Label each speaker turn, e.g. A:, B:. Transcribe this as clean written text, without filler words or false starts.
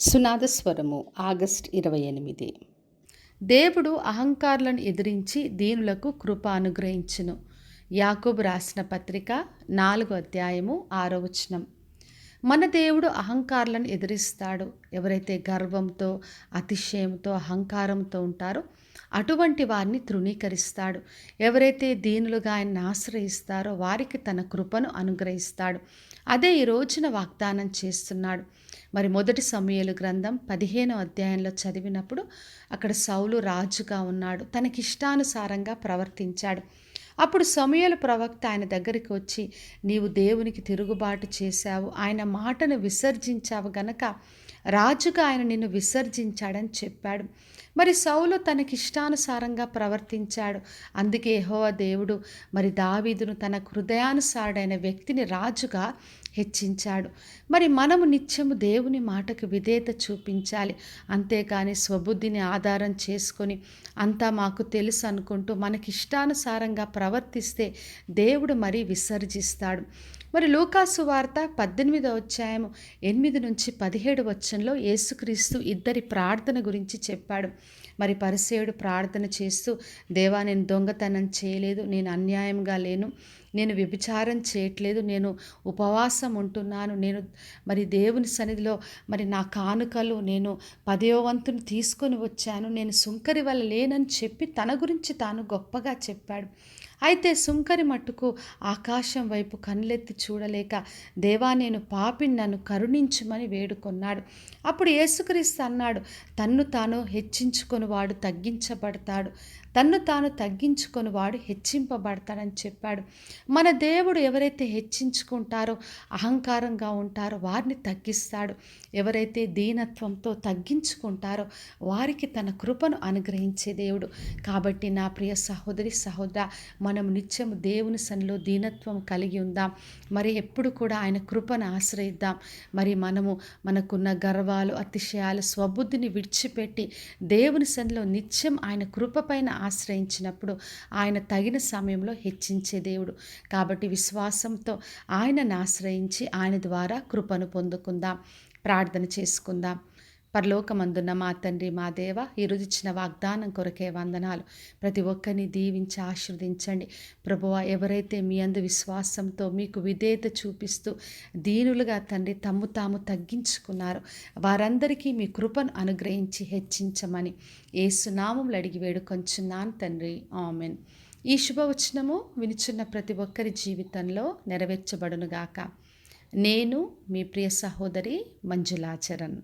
A: సునాదస్వరము August 28. దేవుడు అహంకారులను ఎదిరించి దీనులకు కృప అనుగ్రహించును. యాకోబు రాసిన పత్రిక 4వ అధ్యాయము 6వ వచనం. మన దేవుడు అహంకారులను ఎదిరిస్తాడు. ఎవరైతే గర్వంతో, అతిశయంతో, అహంకారంతో ఉంటారో అటువంటి వారిని తృణీకరిస్తాడు. ఎవరైతే దీనులుగా ఆయన్ని ఆశ్రయిస్తారో వారికి తన కృపను అనుగ్రహిస్తాడు. అదే ఈ రోజున వాగ్దానం చేస్తున్నాడు. మరి మొదటి సమూయేలు గ్రంథం 15వ అధ్యాయంలో చదివినప్పుడు అక్కడ సౌలు రాజుగా ఉన్నాడు. తనకిష్టానుసారంగా ప్రవర్తించాడు. అప్పుడు సమూయేలు ప్రవక్త ఆయన దగ్గరికి వచ్చి, నీవు దేవునికి తిరుగుబాటు చేశావు, ఆయన మాటను విసర్జించావు గనక రాజుగా ఆయన నిన్ను విసర్జించాడని చెప్పాడు. మరి సౌలు తనకిష్టానుసారంగా ప్రవర్తించాడు. అందుకే యెహోవా దేవుడు మరి దావీదును తన హృదయానుసారుడైన వ్యక్తిని రాజుగా హెచ్చించాడు. మరి మనము నిత్యము దేవుని మాటకు విధేయత చూపించాలి. అంతేకాని స్వబుద్ధిని ఆధారం చేసుకొని అంతా మాకు తెలుసు అనుకుంటూ మనకిష్టానుసారంగా ప్రవర్తిస్తే దేవుడు మరి విసర్జిస్తాడు. మరి లూకాసు వార్త 18వ అధ్యాయం 8 నుంచి 17 వచనంలో యేసుక్రీస్తు ఇద్దరి ప్రార్థన గురించి చెప్పాడు. మరి పరిసేయుడు ప్రార్థన చేస్తూ, దేవా నేను దొంగతనం చేయలేదు, నేను అన్యాయంగా లేను, నేను వ్యభిచారం చేయట్లేదు, నేను ఉపవాసం ఉంటున్నాను, నేను మరి దేవుని సన్నిధిలో మరి నా కానుకలు నేను 10వ వంతును తీసుకొని వచ్చాను, నేను సుంకరి వల్ల లేనని చెప్పి తన గురించి తాను గొప్పగా చెప్పాడు. అయితే సుంకరి మట్టుకు ఆకాశం వైపు కన్నులెత్తి చూడలేక, దేవా నేను పాపిని, నన్ను కరుణించుమని వేడుకొన్నాడు. అప్పుడు యేసుక్రీస్తు అన్నాడు, తన్ను తాను హెచ్చించుకొనివాడు తగ్గించబడతాడు, తన్ను తాను తగ్గించుకొనివాడు హెచ్చింపబడతాడని చెప్పాడు. మన దేవుడు ఎవరైతే హెచ్చించుకుంటారో, అహంకారంగా ఉంటారో వారిని తగ్గిస్తాడు. ఎవరైతే దీనత్వంతో తగ్గించుకుంటారో వారికి తన కృపను అనుగ్రహించే దేవుడు. కాబట్టి నా ప్రియ సహోదరి సహోదర, మనం నిత్యము దేవుని సన్నిధిలో దీనత్వం కలిగి ఉందాం. మరి ఎప్పుడు కూడా ఆయన కృపను ఆశ్రయిద్దాం. మరి మనకున్న గర్వాలు, అతిశయాలు, స్వబుద్ధిని విడిచిపెట్టి దేవుని సన్నిధిలో నిత్యం ఆయన కృపపైన ఆశ్రయించినప్పుడు ఆయన తగిన సమయంలో హెచ్చించే దేవుడు. కాబట్టి విశ్వాసంతో ఆయనను ఆశ్రయించి ఆయన ద్వారా కృపను పొందుకుందాం. ప్రార్థన చేసుకుందాం. పరలోకమందున్న మా తండ్రి, మా దేవ, ఈరోజు ఇచ్చిన వాగ్దానం కొరకే వందనాలు. ప్రతి ఒక్కరిని దీవించి ఆశీర్వదించండి ప్రభువా. ఎవరైతే మీ అందు విశ్వాసంతో మీకు విధేయత చూపిస్తూ దీనులుగా తండ్రి తమ్ము తాము తగ్గించుకున్నారో వారందరికీ మీ కృపను అనుగ్రహించి హెచ్చించమని యేసు నామములో అడిగి వేడుకొంచున్నాను తండ్రి, ఆమెన్. ఈ శుభవచనము వినుచున్న ప్రతి ఒక్కరి జీవితంలో నెరవేర్చబడునుగాక. నేను మీ ప్రియ సహోదరి మంజులాచరణ్.